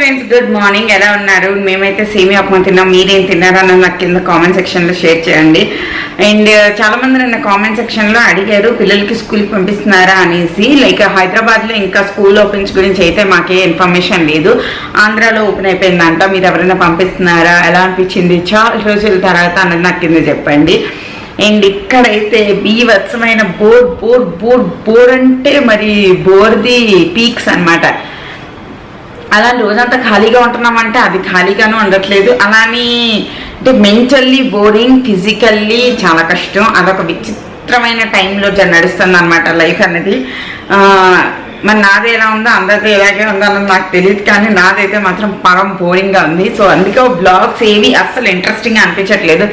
Friends, good morning. ఎలా ఉన్నారు? మేమైతే సేమియా ఉప్మా తిన్నాం. మీరేం తిన్నారని నాకు కింద కామెంట్ సెక్షన్లో షేర్ చేయండి. అండ్ చాలా మంది నన్ను కామెంట్ సెక్షన్లో అడిగారు పిల్లలకి స్కూల్కి పంపిస్తున్నారా అనేసి. లైక్ హైదరాబాద్లో ఇంకా స్కూల్ ఓపెన్స్ గురించి అయితే మాకే ఇన్ఫర్మేషన్ లేదు. ఆంధ్రాలో ఓపెన్ అయిపోయిందంట. మీరు ఎవరైనా పంపిస్తున్నారా, ఎలా అనిపించింది చాలా రోజుల తర్వాత అన్నది నాకు కింద చెప్పండి. అండ్ ఇక్కడైతే బీభత్సమైన బోర్ అంటే మరి బోర్ది పీక్స్ అనమాట. అలా రోజంతా ఖాళీగా ఉంటున్నామంటే అది ఖాళీగానే ఉండట్లేదు. అలానే అంటే మెంటల్లీ బోరింగ్, ఫిజికల్లీ చాలా కష్టం. అదొక విచిత్రమైన టైంలో నడుస్తుంది అనమాట లైఫ్ అనేది. మరి నాది ఎలా ఉందో అందరికీ ఎలాగే ఉందో అన్నది నాకు తెలియదు, కానీ నాదైతే మాత్రం పరం బోరింగ్గా ఉంది. సో అందుకే బ్లాగ్స్ ఏవి అస్సలు ఇంట్రెస్టింగ్గా అనిపించట్లేదు.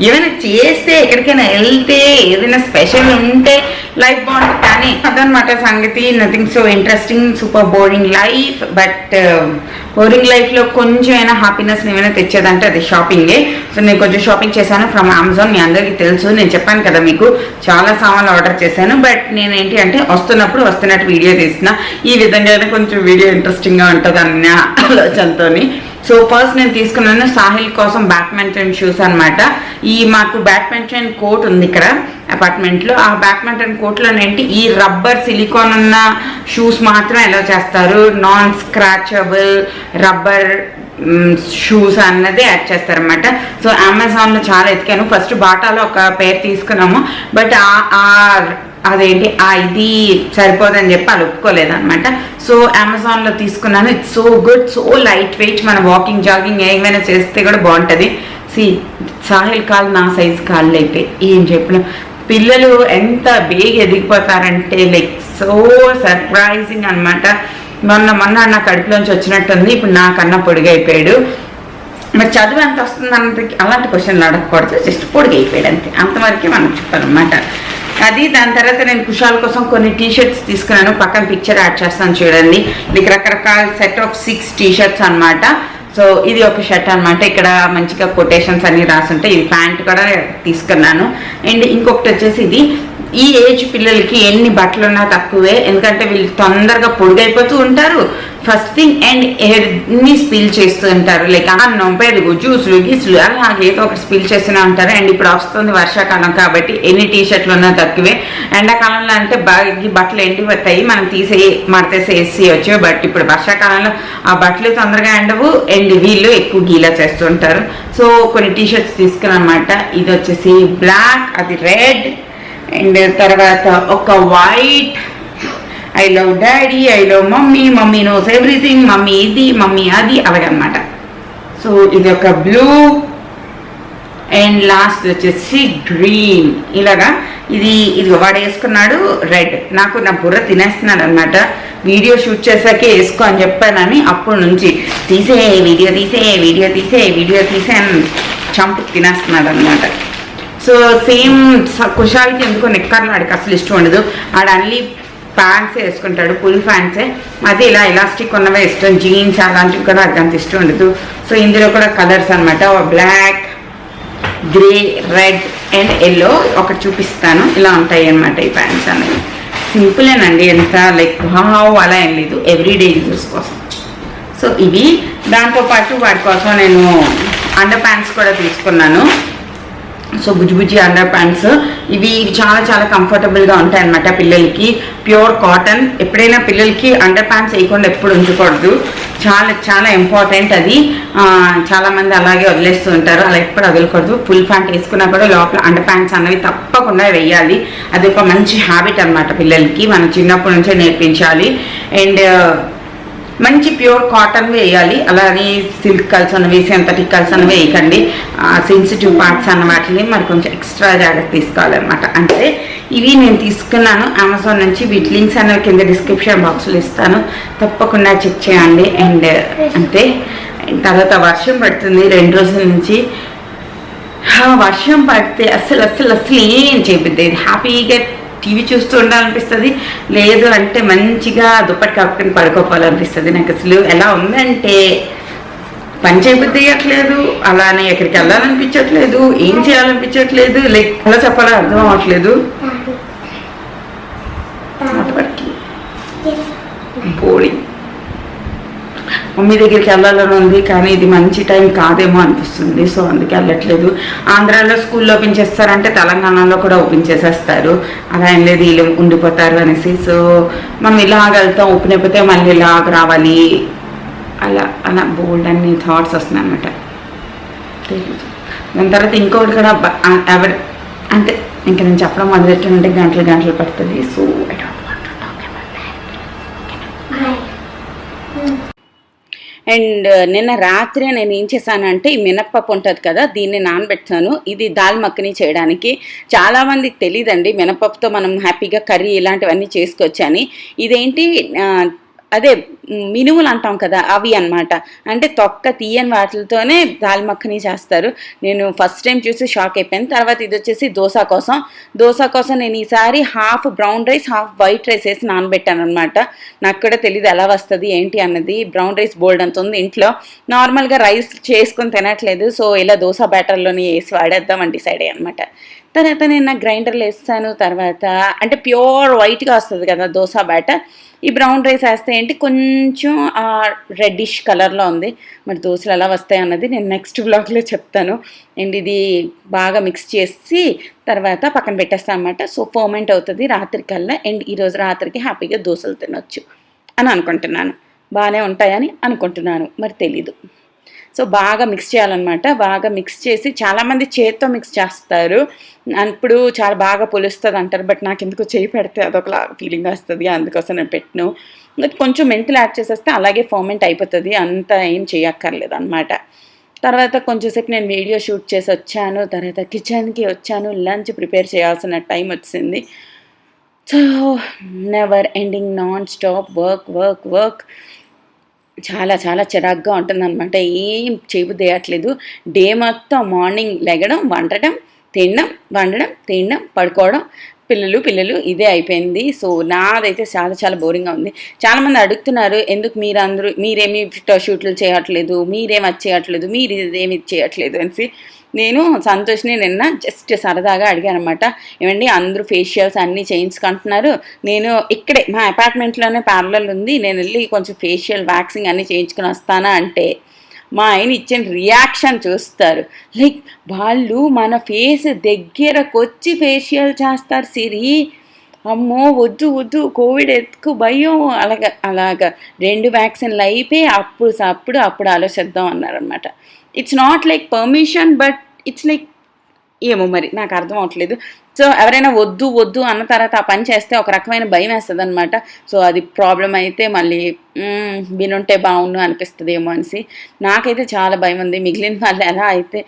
ఏమైనా చేస్తే ఎక్కడికైనా వెళ్తే ఏదైనా స్పెషల్ ఉంటే లైఫ్ బాగుంటుంది, కానీ అదనమాట సంగతి. Nothing so interesting, super boring life. But boring లైఫ్లో కొంచెం అయినా హ్యాపీనెస్ ఏమైనా తెచ్చేదంటే అది షాపింగే. సో నేను కొంచెం షాపింగ్ చేశాను ఫ్రమ్ అమెజాన్. మీ అందరికీ తెలుసు, నేను చెప్పాను కదా మీకు చాలా సామాన్లు ఆర్డర్ చేశాను. బట్ నేను ఏంటి అంటే వస్తున్నట్టు వీడియో తీసిన ఈ విధంగానే కొంచెం వీడియో ఇంట్రెస్టింగ్గా ఉంటుంది అన్న ఆలోచనతో. సో ఫస్ట్ నేను తీసుకున్నాను సాహిల్ కోసం బ్యాడ్మింటన్ షూస్ అనమాట. ఈ మాకు బ్యాడ్మింటన్ కోర్ట్ ఉంది ఇక్కడ అపార్ట్మెంట్లో. ఆ బ్యాడ్మింటన్ కోర్ట్లోనేంటి ఈ రబ్బర్ సిలికాన్ ఉన్న షూస్ మాత్రం ఎలా చేస్తారు, నాన్ స్క్రాచబుల్ రబ్బర్ షూస్ అన్నది యాడ్ చేస్తారనమాట. సో అమెజాన్లో చాలా ఎతికాను. ఫస్ట్ బాటాలో ఒక పేర్ తీసుకున్నాము, బట్ అదేంటి ఇది సరిపోదని చెప్పి అది ఒప్పుకోలేదన్నమాట. సో అమెజాన్లో తీసుకున్నాను. It's so good, so light weight. మన వాకింగ్ జాగింగ్ ఏమైనా చేస్తే కూడా బాగుంటుంది. సాహిల్ కాళ్ళు నా సైజు కాళ్ళు అయితే ఏం చెప్పిన పిల్లలు ఎంత బేగా ఎదిగిపోతారంటే లైక్ సో సర్ప్రైజింగ్ అనమాట. మొన్న నా కడుపులోంచి వచ్చినట్టుంది, ఇప్పుడు నాకన్నా పొడిగైపోయాడు. మరి చదువు ఎంత వస్తుంది అన్నది అలాంటి క్వశ్చన్లు అడగకూడదు, జస్ట్ పొడిగైపోయాడు అంతే, అంతవరకే మనం చెప్పాలన్నమాట. అది దాని తర్వాత నేను కుషాల్ కోసం కొన్ని టీషర్ట్స్ తీసుకున్నాను. పక్కన పిక్చర్ యాడ్ చేస్తాను చూడండి. మీకు రకరకాల సెట్ ఆఫ్ 6 టీషర్ట్స్ అనమాట. సో ఇది ఒక షర్ట్ అనమాట. ఇక్కడ మంచిగా కొటేషన్స్ అన్ని రాసుంటాయి. ఇది ప్యాంట్ కూడా తీసుకున్నాను. అండ్ ఇంకొకటి వచ్చేసి ఇది ఈ ఏజ్ పిల్లలకి ఎన్ని బట్టలు ఉన్నా తక్కువే, ఎందుకంటే వీళ్ళు తొందరగా పొడిగైపోతూ ఉంటారు ఫస్ట్ థింగ్. అండ్ ఎన్ని స్పిల్ చేస్తూ ఉంటారు, లైక్ అన్నం, పెరుగు, జ్యూసులు, గీసులు అలాగే ఏదో ఒకటి స్పిల్ చేస్తూనే ఉంటారు. అండ్ ఇప్పుడు వస్తుంది వర్షాకాలం కాబట్టి ఎన్ని టీషర్ట్లు ఉన్నా తక్కువే. ఎండాకాలంలో అంటే బాగా బట్టలు ఎండిపోతాయి, మనం మడతేసి వేసేయచ్చు. బట్ ఇప్పుడు వర్షాకాలంలో ఆ బట్టలు తొందరగా ఎండవు, అండ్ వీళ్ళు ఎక్కువ గీలా చేస్తూ ఉంటారు. సో కొన్ని టీషర్ట్స్ తీసుకున్నాను అనమాట. ఇది వచ్చేసి బ్లాక్, అది రెడ్, అండ్ తర్వాత ఒక white I love daddy, I love mummy, mummy knows everything, mummy ఇది, మమ్మీ అది, అలాగనమాట. సో ఇది ఒక బ్లూ, అండ్ లాస్ట్ వచ్చేసి గ్రీన్. ఇలాగా ఇది వాడు వేసుకున్నాడు రెడ్. నాకు నా బుర్ర తినేస్తున్నాడు అనమాట. వీడియో షూట్ చేశాకే వేసుకో అని చెప్పానని అప్పటి నుంచి వీడియో తీసే అని చంపు తినేస్తున్నాడు అనమాట. సో సేమ్ కుషాల్కి ఎందుకో నిక్కర్లు ఆడికి అసలు ఇష్టం ఉండదు. ఆడ అన్ని ప్యాంట్సే వేసుకుంటాడు, ఫుల్ ప్యాంట్సే. అది ఇలా ఎలాస్టిక్ ఉన్నవే ఇష్టం, జీన్స్ అలాంటివి కూడా అది అంత ఇష్టం ఉండదు. సో ఇందులో కూడా కలర్స్ అనమాట, black, grey, red and yellow. ఒకటి చూపిస్తాను. ఇలా ఉంటాయి అనమాట ఈ ప్యాంట్స్ అనేవి. సింపులేనండి, ఎంత లైక్ హావ్ అలా ఏం లేదు, ఎవ్రీడే యూజెస్ కోసం. సో ఇవి దాంతోపాటు వాటి కోసం నేను అండర్ ప్యాంట్స్ కూడా తీసుకున్నాను. సో బుజ్జి అండర్ ప్యాంట్స్ ఇవి చాలా చాలా కంఫర్టబుల్గా ఉంటాయి అన్నమాట పిల్లలకి. Pure cotton. ఎప్పుడైనా పిల్లలకి అండర్ ప్యాంట్స్ వేయకుండా ఎప్పుడు ఉంచకూడదు, చాలా చాలా ఇంపార్టెంట్ అది. చాలామంది అలాగే వదిలేస్తూ ఉంటారు, అలా ఎప్పుడు వదలకూడదు. ఫుల్ ప్యాంట్ వేసుకున్నా కూడా లోపల అండర్ ప్యాంట్స్ అనేవి తప్పకుండా వేయాలి. అది ఒక మంచి హ్యాబిట్ అనమాట పిల్లలకి, మనం చిన్నప్పటి నుంచే నేర్పించాలి. అండ్ మంచి ప్యూర్ కాటన్ వేయాలి, అలానే సిల్క్ కల్స్ అన్నవి, సింథటిక్ కల్స్ అన్నవి వేయకండి. సెన్సిటివ్ పార్ట్స్ అన్న వాటిని మరి కొంచెం ఎక్స్ట్రా జాగ్రత్త తీసుకోవాలన్నమాట. అంటే ఇవి నేను తీసుకున్నాను అమెజాన్ నుంచి. వీటి లింక్స్ అనేవి కింద డిస్క్రిప్షన్ బాక్స్లో ఇస్తాను, తప్పకుండా చెక్ చేయండి. అండ్ అంతే. తర్వాత వర్షం పడుతుంది 2 రోజుల నుంచి. వర్షం పడితే అస్సలు ఏం చేపిద్ది, హ్యాపీగా టీవీ చూస్తూ ఉండాలనిపిస్తుంది, లేదు అంటే మంచిగా దుప్పటి కప్పుకొని పడుకోవాలనిపిస్తుంది. నాకు అసలు ఎలా ఉందంటే పని చేయబుద్ధి అయ్యట్లేదు, అలానే ఎక్కడికి వెళ్ళాలనిపించట్లేదు, ఏం చేయాలనిపించట్లేదు, లైక్ ఎలా చెప్పాలో అర్థం అవ్వట్లేదు. బోరింగ్. మమ్మీ దగ్గరికి వెళ్ళాలని ఉంది, కానీ ఇది మంచి టైం కాదేమో అనిపిస్తుంది. సో అందుకే వెళ్ళట్లేదు. ఆంధ్రాలో స్కూల్లో ఓపెన్ చేస్తారంటే తెలంగాణలో కూడా ఓపెన్ చేసేస్తారు. అలా ఏం లేదు, వీళ్ళు ఉండిపోతారు అనేసి. సో మనం ఇలాగ వెళ్తాం, ఓపెన్ అయిపోతే మళ్ళీ ఇలాగ రావాలి, అలా అలా బోల్డ్ అన్ని థాట్స్ వస్తున్నాయి అనమాట. దాని తర్వాత ఇంకొకటి కూడా ఎవరు అంటే ఇంకా నేను చెప్పడం మొదలెట్టానంటే గంటలు గంటలు పడుతుంది. So I don't want to talk about that. And నిన్న రాత్రి నేను ఏం చేశానంటే ఈ మినప్పప్పు ఉంటుంది కదా, దీన్ని నానబెట్టాను. ఇది దాల్ మక్కని చేయడానికి. చాలామందికి తెలియదండి మినప్పప్పుతో మనం హ్యాపీగా కర్రీ ఇలాంటివన్నీ చేసుకోవచ్చని. ఇదేంటి అదే మినుములు అంటాం కదా, అవి అనమాట. అంటే తొక్క తీయని వాటితోనే దాల్ మఖనీ చేస్తారు. నేను ఫస్ట్ టైం చూసి షాక్ అయిపోయాను. తర్వాత ఇది వచ్చేసి దోశ కోసం నేను ఈసారి half brown rice half white rice వేసి నానబెట్టాను అనమాట. నాకు కూడా తెలియదు ఎలా వస్తుంది ఏంటి అన్నది. బ్రౌన్ రైస్ బోల్డ్ అంత ఉంది ఇంట్లో. నార్మల్గా రైస్ చేసుకొని తినట్లేదు, సో ఇలా దోశ బ్యాటర్లోని వేసి వాడేద్దామని డిసైడ్ అయ్యాను అనమాట. తర్వాత నేను నా గ్రైండర్లో వేస్తాను. తర్వాత అంటే ప్యూర్ వైట్గా వస్తుంది కదా దోశ బ్యాటర్. ఈ బ్రౌన్ రైస్ వేస్తే ఏంటి కొంచెం రెడ్డిష్ కలర్లో ఉంది. మరి దోశలు ఎలా వస్తాయి అన్నది నేను నెక్స్ట్ బ్లాగ్లో చెప్తాను. అండ్ ఇది బాగా మిక్స్ చేసి తర్వాత పక్కన పెట్టేస్తాను అనమాట. సో ఫర్మెంట్ అవుతుంది రాత్రికల్లా. అండ్ ఈరోజు రాత్రికి హ్యాపీగా దోశలు తినొచ్చు అని అనుకుంటున్నాను. బాగానే ఉంటాయని అనుకుంటున్నాను, మరి తెలీదు. సో బాగా మిక్స్ చేయాలన్నమాట. బాగా మిక్స్ చేసి చాలామంది చేత్తో మిక్స్ చేస్తారు, అప్పుడు చాలా బాగా పొలుస్తుంది అంటారు. బట్ నాకు ఎందుకో చేయి పెడితే అదొకలా ఫీలింగ్ వస్తుంది, అందుకోసం నేను పెట్టను. కొంచెం మెంతులు యాడ్ చేసేస్తే అలాగే ఫర్మెంట్ అయిపోతుంది, అంత ఏం చేయక్కర్లేదు అనమాట. తర్వాత కొంచెంసేపు నేను వీడియో షూట్ చేసి వచ్చాను. తర్వాత కిచెన్కి వచ్చాను. లంచ్ ప్రిపేర్ చేయాల్సిన టైం వచ్చింది. So never ending non stop work. చాలా చాలా చిరాగ్గా ఉంటుందన్నమాట. ఏం చేయబుద్దేయట్లేదు. డే మొత్తం మార్నింగ్ లెగడం, తినడం పడుకోవడం, పిల్లలు ఇదే అయిపోయింది. సో నాదైతే చాలా చాలా బోరింగ్గా ఉంది. చాలామంది అడుగుతున్నారు, ఎందుకు మీరేమి షూట్లు చేయట్లేదు, మీరేమి అది చేయట్లేదు, మీరు ఇదేమి చేయట్లేదు అనేసి. నేను సంతోష్ని నిన్న జస్ట్ సరదాగా అడిగాను అనమాట. ఏమండి అందరూ ఫేషియల్స్ అన్నీ చేయించుకుంటున్నారు, నేను ఇక్కడే మా అపార్ట్మెంట్లోనే పార్లర్ ఉంది, నేను వెళ్ళి కొంచెం ఫేషియల్ వ్యాక్సింగ్ అన్నీ చేయించుకుని వస్తానా అంటే మా ఆయన ఇచ్చిన రియాక్షన్ చూస్తారు. లైక్ వాళ్ళు మన ఫేస్ దగ్గరకు వచ్చి ఫేషియల్ చేస్తారు. సిరి అమ్మో వద్దు కోవిడ్ ఎత్తుకు భయం, అలాగా 2 వ్యాక్సిన్లు అయిపోయి అప్పుడు ఆలోచిద్దాం అన్నారనమాట. It's not like permission, but it's like ఏమో మరి నాకు అర్థం అవట్లేదు. సో ఎవరైనా వద్దు అన్న తర్వాత ఆ పని చేస్తే ఒక రకమైన భయం వేస్తుంది అనమాట. సో అది ప్రాబ్లం అయితే మళ్ళీ వినుంటే బాగుండు అనిపిస్తుందేమో అనేసి. నాకైతే చాలా భయం ఉంది. మిగిలిన వాళ్ళు ఎలా అయితే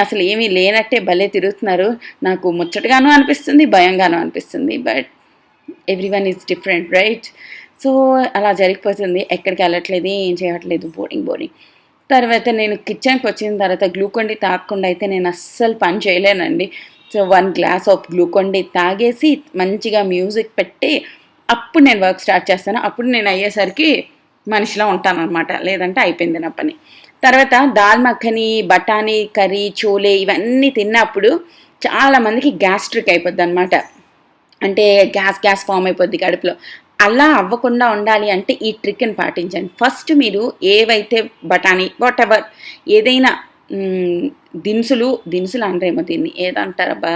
అసలు ఏమీ లేనట్టే భలే తిరుగుతున్నారు. నాకు ముచ్చటగానూ అనిపిస్తుంది, భయంగానూ అనిపిస్తుంది. But everyone is different, right? So అలా జరిగిపోతుంది. ఎక్కడికి వెళ్ళట్లేదు, ఏం చేయట్లేదు, బోరింగ్. తర్వాత నేను కిచెన్కి వచ్చిన తర్వాత గ్లూకోన్ డి తాగకుండా అయితే నేను అస్సలు పని చేయలేనండి. So 1 glass of Glucon D తాగేసి మంచిగా మ్యూజిక్ పెట్టి అప్పుడు నేను వర్క్ స్టార్ట్ చేస్తాను. అప్పుడు నేను అయ్యేసరికి మనిషిలో ఉంటాను అనమాట, లేదంటే అయిపోయింది నా పని. తర్వాత దాల్ మఖని, బఠానీ కర్రీ, చోలే ఇవన్నీ తిన్నప్పుడు చాలామందికి గ్యాస్ట్రిక్ అయిపోద్ది అనమాట. అంటే గ్యాస్ ఫామ్ అయిపోద్ది కడుపులో. అలా అవ్వకుండా ఉండాలి అంటే ఈ ట్రిక్ని పాటించండి. ఫస్ట్ మీరు ఏవైతే బఠానీ వాటెవర్ ఏదైనా దినుసులు అనరేమో దీన్ని ఏదంటారబ్బా,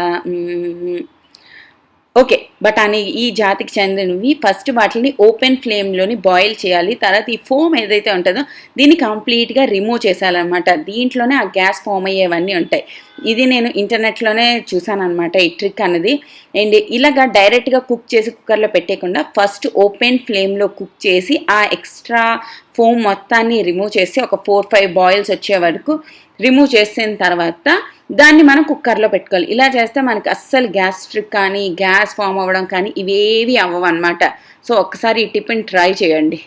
ఓకే బఠానీ ఈ జాతికి చెందినవి ఫస్ట్ వాటిని ఓపెన్ ఫ్లేమ్లోని బాయిల్ చేయాలి. తర్వాత ఈ ఫోమ్ ఏదైతే ఉంటుందో దీన్ని కంప్లీట్గా రిమూవ్ చేసేయాలన్నమాట. దీంట్లోనే ఆ గ్యాస్ ఫామ్ అయ్యేవన్నీ ఉంటాయి. ఇది నేను ఇంటర్నెట్లోనే చూసాను అనమాట ఈ ట్రిక్ అన్నది. అండ్ ఇలాగా డైరెక్ట్గా కుక్ చేసి కుక్కర్లో పెట్టేయకుండా ఫస్ట్ ఓపెన్ ఫ్లేమ్లో కుక్ చేసి ఆ ఎక్స్ట్రా ఫోమ్ మొత్తాన్ని రిమూవ్ చేసి ఒక 4-5 బాయిల్స్ వచ్చే వరకు రిమూవ్ చేసిన తర్వాత దాన్ని మనం కుక్కర్లో పెట్టుకోవాలి. ఇలా చేస్తే మనకి అస్సలు గ్యాస్ట్రిక్ కానీ గ్యాస్ ఫామ్ అవ్వడం కానీ ఇవేవి అవ్వవు అనమాట. సో ఒక్కసారి ఈ టిప్ని ట్రై చేయండి.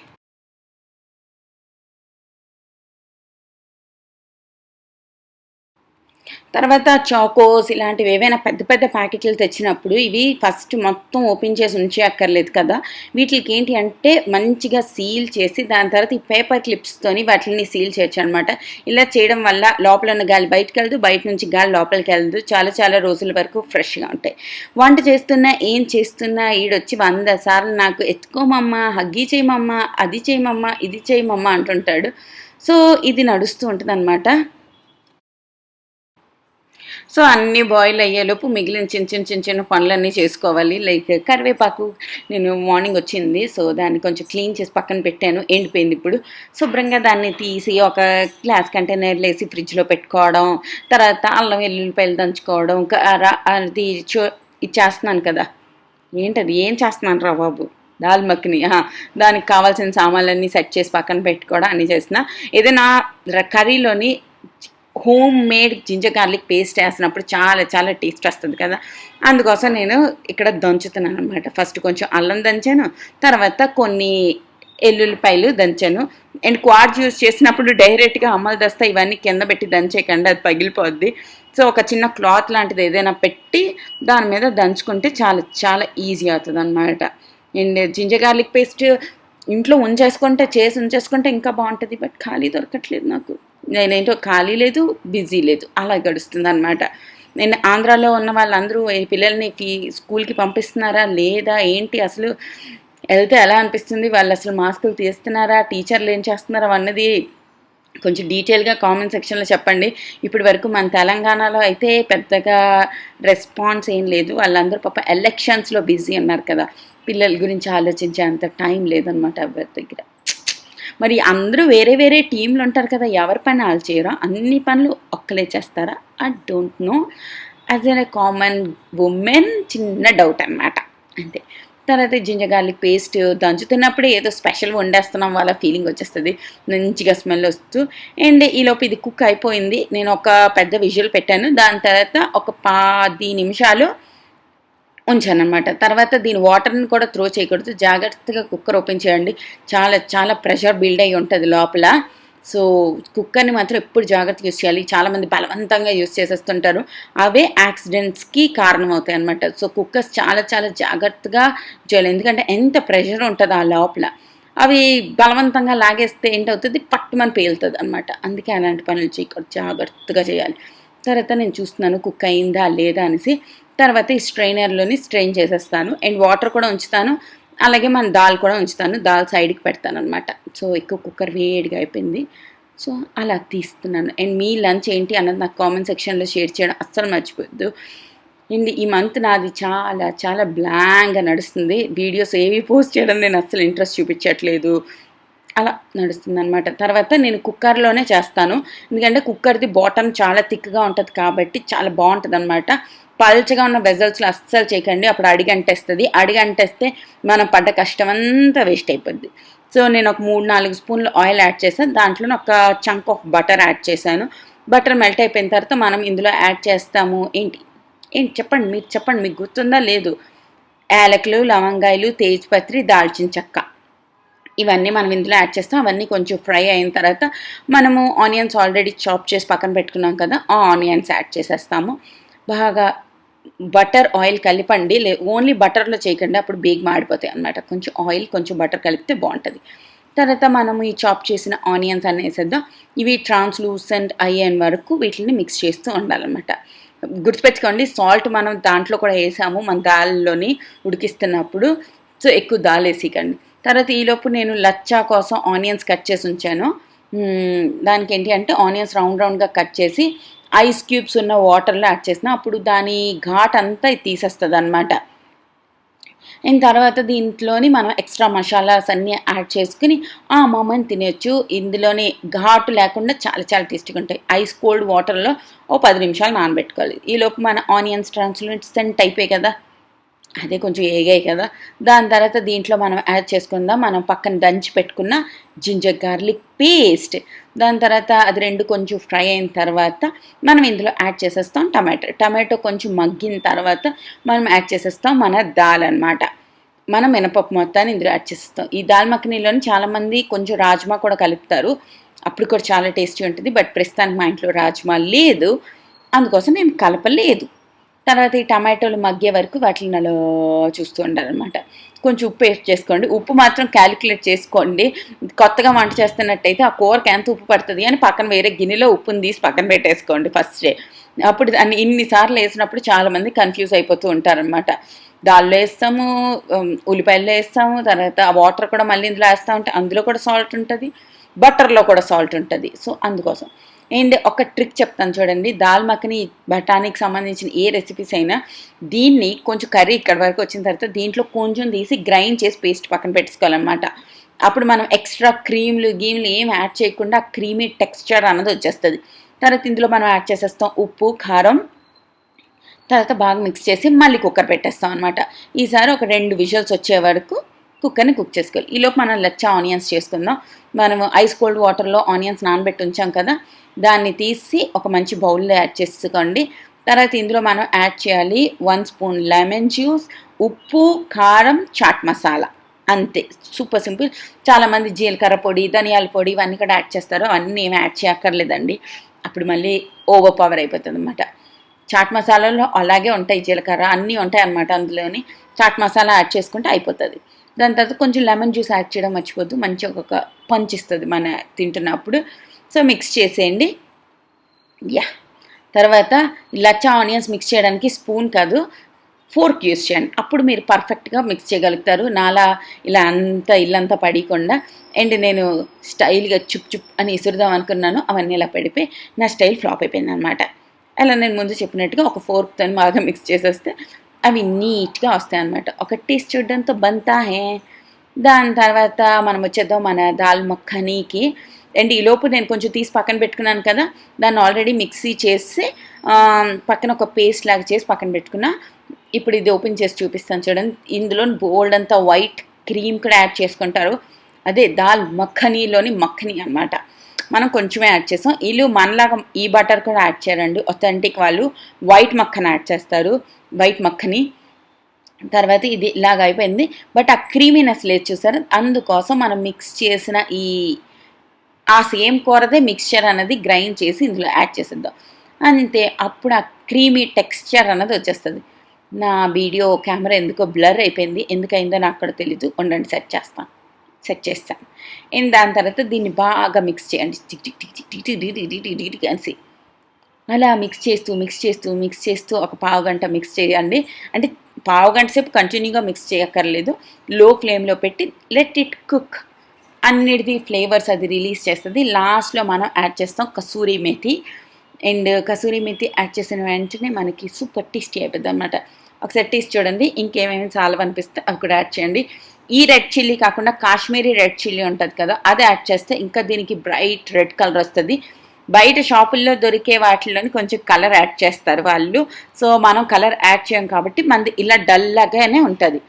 తర్వాత చాకోస్ ఇలాంటివి ఏవైనా పెద్ద పెద్ద ప్యాకెట్లు తెచ్చినప్పుడు ఇవి ఫస్ట్ మొత్తం ఓపెన్ చేసి ఉంచే అక్కర్లేదు కదా. వీటికి ఏంటి అంటే మంచిగా సీల్ చేసి దాని తర్వాత ఈ పేపర్ క్లిప్స్తోని వాటిని సీల్ చేయొచ్చు అనమాట. ఇలా చేయడం వల్ల లోపల ఉన్న గాలి బయటకు వెళ్దు, బయట నుంచి గాలి లోపలికి వెళ్దు, చాలా చాలా రోజుల వరకు ఫ్రెష్గా ఉంటాయి. వంట చేస్తున్నా ఏం చేస్తున్నా ఈడొచ్చి 100 సార్లు నాకు ఎత్తుకోమమ్మా, హగ్గీ చేయమమ్మా, అది చేయమమ్మా, ఇది చేయమమ్మా అంటుంటాడు. సో ఇది నడుస్తూ ఉంటుంది అనమాట. సో అన్నీ బాయిల్ అయ్యేలోపు మిగిలిన చిన్న చిన్న పనులన్నీ చేసుకోవాలి. లైక్ కరివేపాకు నేను మార్నింగ్ వచ్చింది, సో దాన్ని కొంచెం క్లీన్ చేసి పక్కన పెట్టాను, ఎండిపోయింది. ఇప్పుడు శుభ్రంగా దాన్ని తీసి ఒక గ్లాస్ కంటైనర్లో వేసి ఫ్రిడ్జ్లో పెట్టుకోవడం, తర్వాత అల్లం వెల్లుల్లిపాయలు దంచుకోవడం, అది ఇది చేస్తున్నాను కదా, ఏంటది ఏం చేస్తున్నాను రా బాబు, దాల్ మఖని. దానికి కావాల్సిన సామాన్లన్నీ సెట్ చేసి పక్కన పెట్టుకోవడం అన్నీ చేసిన. ఏదైనా కర్రీలోని home made ginger garlic paste వేసినప్పుడు చాలా చాలా టేస్ట్ వస్తుంది కదా, అందుకోసం నేను ఇక్కడ దంచుతున్నాను అనమాట. ఫస్ట్ కొంచెం అల్లం దంచాను, తర్వాత కొన్ని ఎల్లుల్లిపాయలు దంచాను. అండ్ క్వార్ట్జ్ యూజ్ చేసినప్పుడు డైరెక్ట్గా అమ్మలు దస్తా ఇవన్నీ కింద పెట్టి దంచేయకండి, అది పగిలిపోద్ది. సో ఒక చిన్న క్లాత్ లాంటిది ఏదైనా పెట్టి దాని మీద దంచుకుంటే చాలా చాలా ఈజీ అవుతుంది అనమాట. అండ్ జింజర్ గార్లిక్ పేస్ట్ ఇంట్లో చేసి ఉంచేసుకుంటే ఇంకా బాగుంటుంది. బట్ ఖాళీ దొరకట్లేదు నాకు, నేనేంటో ఖాళీ లేదు, బిజీ లేదు, అలా గడుస్తుంది అనమాట. నేను ఆంధ్రాలో ఉన్న వాళ్ళందరూ పిల్లల్ని స్కూల్కి పంపిస్తున్నారా లేదా ఏంటి, అసలు వెళ్తే ఎలా అనిపిస్తుంది, వాళ్ళు అసలు మాస్కులు తీస్తున్నారా, టీచర్లు ఏం చేస్తున్నారా అన్నది కొంచెం డీటెయిల్గా కామెంట్ సెక్షన్లో చెప్పండి. ఇప్పటి వరకు మన తెలంగాణలో అయితే పెద్దగా రెస్పాన్స్ ఏం లేదు, వాళ్ళందరూ పాప ఎలక్షన్స్లో బిజీ ఉన్నారు కదా, పిల్లల గురించి ఆలోచించే అంత టైం లేదనమాట ఎవరి దగ్గర. మరి అందరూ వేరే వేరే టీంలు ఉంటారు కదా, ఎవరి పని వాళ్ళు చేయరా, అన్ని పనులు ఒక్కలే చేస్తారా, I don't know. As a common women చిన్న డౌట్ అనమాట, అంతే. తర్వాత జింజర్ గార్లిక్ పేస్ట్ దంచుతున్నప్పుడే ఏదో స్పెషల్ వండేస్తున్నాం వాళ్ళ ఫీలింగ్ వచ్చేస్తుంది, మంచిగా స్మెల్ వస్తూ. అండ్ ఈలోపు ఇది కుక్ అయిపోయింది, నేను ఒక పెద్ద విజువల్ పెట్టాను. దాని తర్వాత ఒక 10 నిమిషాలు ఉంచాను అనమాట. తర్వాత దీని వాటర్ని కూడా త్రో చేయకూడదు, జాగ్రత్తగా కుక్కర్ ఓపెన్ చేయండి, చాలా చాలా ప్రెషర్ బిల్డ్ అయ్యి ఉంటుంది లోపల. సో కుక్కర్ని మాత్రం ఎప్పుడు జాగ్రత్తగా యూస్ చేయాలి. చాలామంది బలవంతంగా యూస్ చేసేస్తుంటారు, అవే యాక్సిడెంట్స్కి కారణం అవుతాయి అనమాట. సో కుక్కర్స్ చాలా చాలా జాగ్రత్తగా చేయాలి, ఎందుకంటే ఎంత ప్రెషర్ ఉంటుంది ఆ లోపల, అవి బలవంతంగా లాగేస్తే ఏంటవుతుంది, పట్టుమని పేలుతుంది అనమాట. అందుకే అలాంటి పనులు చేయకూడదు, జాగ్రత్తగా చేయాలి. తర్వాత నేను చూస్తున్నాను కుక్ అయిందా లేదా అనేసి. తర్వాత ఈ స్ట్రైనర్లోని స్ట్రెయిన్ చేసేస్తాను, అండ్ వాటర్ కూడా ఉంచుతాను, అలాగే మన దాల్ కూడా ఉంచుతాను, దాల్ సైడ్కి పెడతాను అనమాట. సో ఎక్కువ కుక్కర్ వేడిగా అయిపోయింది, సో అలా తీస్తున్నాను. అండ్ మీ లంచ్ ఏంటి అన్నది నాకు కామెంట్ సెక్షన్లో షేర్ చేయడం అస్సలు మర్చిపోద్దు. అండ్ ఈ మంత్ నాది చాలా చాలా బ్లాంక్గా నడుస్తుంది, వీడియోస్ ఏవి పోస్ట్ చేయడం నేను అస్సలు ఇంట్రెస్ట్ చూపించట్లేదు, అలా నడుస్తుంది అనమాట. తర్వాత నేను కుక్కర్లోనే చేస్తాను, ఎందుకంటే కుక్కర్ది బాటమ్ చాలా థిక్గా ఉంటుంది కాబట్టి చాలా బాగుంటుంది అనమాట. పల్చగా ఉన్న వెజల్స్లో అస్సలు చేయకండి, అప్పుడు అడిగంటేస్తే మనం పడ్డ కష్టం అంతా వేస్ట్ అయిపోద్ది. సో నేను ఒక 3-4 స్పూన్లు ఆయిల్ యాడ్ చేశాను, దాంట్లో ఒక చంక్ ఆఫ్ బటర్ యాడ్ చేశాను. బటర్ మెల్ట్ అయిపోయిన తర్వాత మనం ఇందులో యాడ్ చేస్తాము ఏంటి చెప్పండి, మీరు చెప్పండి, మీకు గుర్తుందా లేదు, యాలకులు, లవంగాయలు, తేజ్పత్రి, దాల్చిన చెక్క, ఇవన్నీ మనం ఇందులో యాడ్ చేస్తాం. అవన్నీ కొంచెం ఫ్రై అయిన తర్వాత మనము ఆనియన్స్ ఆల్రెడీ చాప్ చేసి పక్కన పెట్టుకున్నాం కదా, ఆ ఆనియన్స్ యాడ్ చేసేస్తాము. బాగా బటర్ ఆయిల్ కలిపండి, ఓన్లీ బటర్లో చేయకండి, అప్పుడు బేగ్ మాడిపోతాయి అనమాట. కొంచెం ఆయిల్ కొంచెం బటర్ కలిపితే బాగుంటుంది. తర్వాత మనము ఈ చాప్ చేసిన ఆనియన్స్ అన్నీ వేసేద్దాం, ఇవి ట్రాన్స్లూసెంట్ అయ్యే వరకు వీటిని మిక్స్ చేస్తూ ఉండాలన్నమాట. గుర్తుపెట్టుకోండి, సాల్ట్ మనం దాంట్లో కూడా వేసాము మన దాల్లోని ఉడికిస్తున్నప్పుడు, సో ఎక్కువ దాల్ వేసికండి. తర్వాత ఈలోపు నేను లచ్చా కోసం ఆనియన్స్ కట్ చేసి ఉంచాను. దానికి ఏంటి అంటే ఆనియన్స్ రౌండ్గా కట్ చేసి ఐస్ క్యూబ్స్ ఉన్న వాటర్లో యాడ్ చేసిన, అప్పుడు దాని ఘాట్ అంతా తీసేస్తుంది అనమాట. అండ్ తర్వాత దీంట్లోని మనం ఎక్స్ట్రా మసాలాస్ అన్నీ యాడ్ చేసుకుని ఆ మొమెంట్ తినొచ్చు. ఇందులోని ఘాటు లేకుండా చాలా చాలా టేస్టీగా ఉంటాయి. ఐస్ కోల్డ్ వాటర్లో 10 నిమిషాలు నానబెట్టుకోవాలి. ఈలోపు మన ఆనియన్స్ ట్రాన్స్లూసెంట్ అయిపోయాయి కదా, అదే కొంచెం ఏగాయి కదా, దాని తర్వాత దీంట్లో మనం యాడ్ చేసుకుందాం మనం పక్కన దంచి పెట్టుకున్న జింజర్ గార్లిక్ పేస్ట్. దాని తర్వాత అది రెండు కొంచెం ఫ్రై అయిన తర్వాత మనం ఇందులో యాడ్ చేసేస్తాం టమాటో కొంచెం మగ్గిన తర్వాత మనం యాడ్ చేసేస్తాం మన దాల్ అనమాట. మనం మినపప్పు మొత్తాన్ని ఇందులో యాడ్ చేసేస్తాం. ఈ దాల్ మఖనీలోని చాలామంది కొంచెం రాజ్మా కూడా కలుపుతారు, అప్పుడు కూడా చాలా టేస్టీ ఉంటుంది. బట్ ప్రస్తుతానికి మా ఇంట్లో రాజ్మా లేదు, అందుకోసం నేను కలపలేదు. తర్వాత ఈ టమాటోలు మగ్గే వరకు వాటిని అలా చూస్తూ ఉండాలన్నమాట. కొంచెం ఉప్పు వేస్ట్ చేసుకోండి. ఉప్పు మాత్రం క్యాలిక్యులేట్ చేసుకోండి. కొత్తగా వంట చేస్తున్నట్టయితే ఆ కూరకి ఎంత ఉప్పు పడుతుంది అని పక్కన వేరే గిన్నెలో ఉప్పుని తీసి పక్కన పెట్టేసుకోండి ఫస్టే. అప్పుడు దాన్ని ఇన్నిసార్లు వేసినప్పుడు చాలామంది కన్ఫ్యూజ్ అయిపోతూ ఉంటారనమాట. దాల్లో వేస్తాము, ఉల్లిపాయల్లో వేస్తాము, తర్వాత ఆ వాటర్ కూడా మళ్ళీ ఇందులో వేస్తూ ఉంటే అందులో కూడా సాల్ట్ ఉంటుంది, బటర్లో కూడా సాల్ట్ ఉంటుంది. సో అందుకోసం అండ్ ఒక ట్రిక్ చెప్తాను చూడండి. దాల్ మఖని బఠానీకి సంబంధించిన ఏ రెసిపీస్ అయినా దీన్ని కొంచెం కర్రీ ఇక్కడ వరకు వచ్చిన తర్వాత దీంట్లో కొంచెం తీసి గ్రైండ్ చేసి పేస్ట్ పక్కన పెట్టుకోవాలన్నమాట. అప్పుడు మనం ఎక్స్ట్రా క్రీమ్లు గీమ్లు ఏం యాడ్ చేయకుండా క్రీమీ టెక్స్చర్ అన్నది వచ్చేస్తుంది. తర్వాత ఇందులో మనం యాడ్ చేసేస్తాం ఉప్పు, కారం, తర్వాత బాగా మిక్స్ చేసి మళ్ళీ కుక్కర్ పెట్టేస్తాం అనమాట. ఈసారి ఒక 2 విజిల్స్ వచ్చే వరకు కుక్కర్ని కుక్ చేసుకోవాలి. ఈలోపు మనం లచ్చా ఆనియన్స్ చేసుకుందాం. మనం ఐస్ కోల్డ్ వాటర్లో ఆనియన్స్ నానబెట్టి ఉంచాం కదా, దాన్ని తీసి ఒక మంచి బౌల్లో యాడ్ చేసుకోండి. తర్వాత ఇందులో మనం యాడ్ చేయాలి 1 స్పూన్ లెమన్ జ్యూస్, ఉప్పు, కారం, చాట్ మసాలా. అంతే, సూపర్ సింపుల్. చాలామంది జీలకర్ర పొడి, ధనియాల పొడి ఇవన్నీ కూడా యాడ్ చేస్తారు. అవన్నీ ఏమి యాడ్ చేయక్కర్లేదండి, అప్పుడు మళ్ళీ ఓవర్ పవర్ అయిపోతుంది అనమాట. చాట్ మసాలాలో అలాగే ఉంటాయి, జీలకర్ర అన్నీ ఉంటాయి అన్నమాట. అందులోని చాట్ మసాలా యాడ్ చేసుకుంటే అయిపోతుంది. దాని తర్వాత కొంచెం లెమన్ జ్యూస్ యాడ్ చేయడం మర్చిపోద్దు, మంచిగా ఒక పంచ్ ఇస్తుంది మన తింటున్నప్పుడు. సో మిక్స్ చేసేయండి. యా, తర్వాత లచ్చా ఆనియన్స్ మిక్స్ చేయడానికి స్పూన్ కాదు ఫోర్క్ యూస్ చేయండి, అప్పుడు మీరు పర్ఫెక్ట్గా మిక్స్ చేయగలుగుతారు. నాలా ఇలా అంతా ఇల్లంతా పడకుండా. అండ్ నేను స్టైల్గా చుప్ చుప్ అని ఇసురుదాం అనుకున్నాను, అవన్నీ ఇలా పడిపోయి నా స్టైల్ ఫ్లాప్ అయిపోయింది అనమాట. అలా నేను ముందు చెప్పినట్టుగా ఒక ఫోర్క్తో బాగా మిక్స్ చేసేస్తే అవి నీట్గా వస్తాయి అన్నమాట. ఒక టేస్ట్ చూడడంతో బంతా హే. దాని తర్వాత మనం వచ్చేద్దాం మన దాల్ మఖనీకి. అండ్ ఈలోపు నేను కొంచెం తీసి పక్కన పెట్టుకున్నాను కదా, దాన్ని ఆల్రెడీ మిక్సీ చేసి పక్కన ఒక పేస్ట్ లాగా చేసి పక్కన పెట్టుకున్నా. ఇప్పుడు ఇది ఓపెన్ చేసి చూపిస్తాను చూడండి. ఇందులో బోల్డ్ అంతా వైట్ క్రీమ్ కూడా యాడ్ చేసుకుంటారు. అదే దాల్ మఖనీలోని మఖని అనమాట. మనం కొంచెమే యాడ్ చేసాం. వీళ్ళు మనలాగా ఈ బటర్ కూడా యాడ్ చేయరండి. ఒథెంటిక్ వాళ్ళు వైట్ మక్కని యాడ్ చేస్తారు, వైట్ మక్కని. తర్వాత ఇది ఇలాగ అయిపోయింది, బట్ ఆ క్రీమీనెస్ లేదు చూసారు. అందుకోసం మనం మిక్స్ చేసిన ఆ సేమ్ కూరదే మిక్స్చర్ అన్నది గ్రైండ్ చేసి ఇందులో యాడ్ చేసేద్దాం అంతే. అప్పుడు ఆ క్రీమీ టెక్స్చర్ అన్నది వచ్చేస్తుంది. నా వీడియో కెమెరా ఎందుకో బ్లర్ అయిపోయింది, ఎందుకైందో నాకు కూడా తెలీదు. ఉండండి సెట్ చేస్తాను. అండ్ దాని తర్వాత దీన్ని బాగా మిక్స్ చేయండి, tick tick tick tick tick tick tick tick అనేసి అలా మిక్స్ చేస్తూ ఒక పావు గంట మిక్స్ చేయండి. అంటే పావు గంట సేపు కంటిన్యూగా మిక్స్ చేయక్కర్లేదు, లో ఫ్లేమ్లో పెట్టి లెట్ ఇట్ కుక్. అన్నిటిది ఫ్లేవర్స్ అది రిలీజ్ చేస్తుంది. లాస్ట్లో మనం యాడ్ చేస్తాం కసూరి మేతి. అండ్ కసూరి మేతి యాడ్ చేసిన వెంటనే మనకి సూపర్ టేస్టీ అయిపోద్ది అనమాట. ఒకసారి టేస్ట్ చూడండి, ఇంకేమేమి చాలా అనిపిస్తే అవి కూడా యాడ్ చేయండి. ఈ రెడ్ చిల్లీ కాకుండా కాశ్మీరీ రెడ్ చిల్లీ ఉంటుంది కదా, అది యాడ్ చేస్తే ఇంకా దీనికి బ్రైట్ రెడ్ కలర్ వస్తుంది. బయట షాపుల్లో దొరికే వాటిలోని కొంచెం కలర్ యాడ్ చేస్తారు వాళ్ళు. సో మనం కలర్ యాడ్ చేయం కాబట్టి మనది ఇలా డల్లాగానే ఉంటుంది.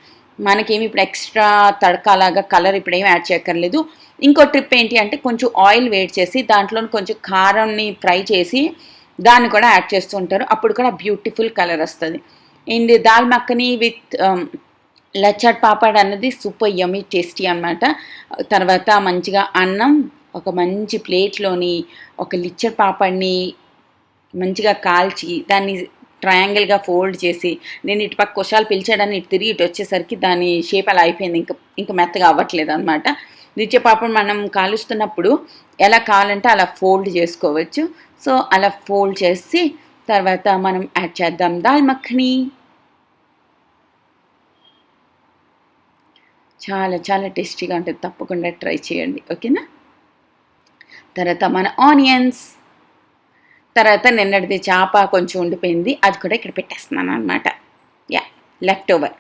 మనకేమి ఇప్పుడు ఎక్స్ట్రా తడకాలాగా కలర్ ఇప్పుడు ఏమి యాడ్ చేయక్కర్లేదు. ఇంకో ట్రిప్ ఏంటి అంటే కొంచెం ఆయిల్ వేడి చేసి దాంట్లో కొంచెం కారంని ఫ్రై చేసి దాన్ని కూడా యాడ్ చేస్తూ ఉంటారు, అప్పుడు కూడా బ్యూటిఫుల్ కలర్ వస్తుంది. అండ్ దాల్ మక్కని విత్ లచ్చట్ పాపడ్ అన్నది సూపర్ యమ్మీ టేస్టీ అనమాట. తర్వాత మంచిగా అన్నం ఒక మంచి ప్లేట్లోని ఒక లిచ్చర్ పాపడ్ని మంచిగా కాల్చి దాన్ని ట్రయాంగిల్గా ఫోల్డ్ చేసి, నేను ఇటు పక్క కుషాలు పిలిచాడని ఇటు తిరిగి ఇటు వచ్చేసరికి దాని షేప్ అలా అయిపోయింది, ఇంకా మెత్తగా అవ్వట్లేదు అనమాట. లిచ్చర్ పాపడ్ మనం కాలుస్తున్నప్పుడు ఎలా కావాలంటే అలా ఫోల్డ్ చేసుకోవచ్చు. సో అలా ఫోల్డ్ చేసి తర్వాత మనం యాడ్ చేద్దాం దాల్ మఖని. చాలా చాలా టేస్టీగా ఉంటుంది, తప్పకుండా ట్రై చేయండి, ఓకేనా. తర్వాత మన ఆనియన్స్, తర్వాత నిన్నటిది చేప కొంచెం ఉండిపోయింది, అది కూడా ఇక్కడ పెట్టేస్తున్నాను అనమాట. యా, లెఫ్ట్ ఓవర్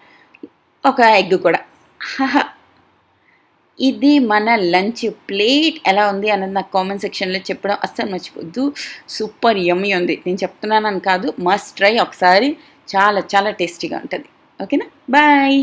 ఒక ఎగ్ కూడా. ఇది మన లంచ్ ప్లేట్. ఎలా ఉంది అన్నది నాకు కామెంట్ సెక్షన్లో చెప్పడం అస్సలు మర్చిపోద్దు. సూపర్ యమ్మీ ఉంది, నేను చెప్తున్నానని కాదు, మస్ట్ ట్రై ఒకసారి. చాలా చాలా టేస్టీగా ఉంటుంది, ఓకేనా. బాయ్.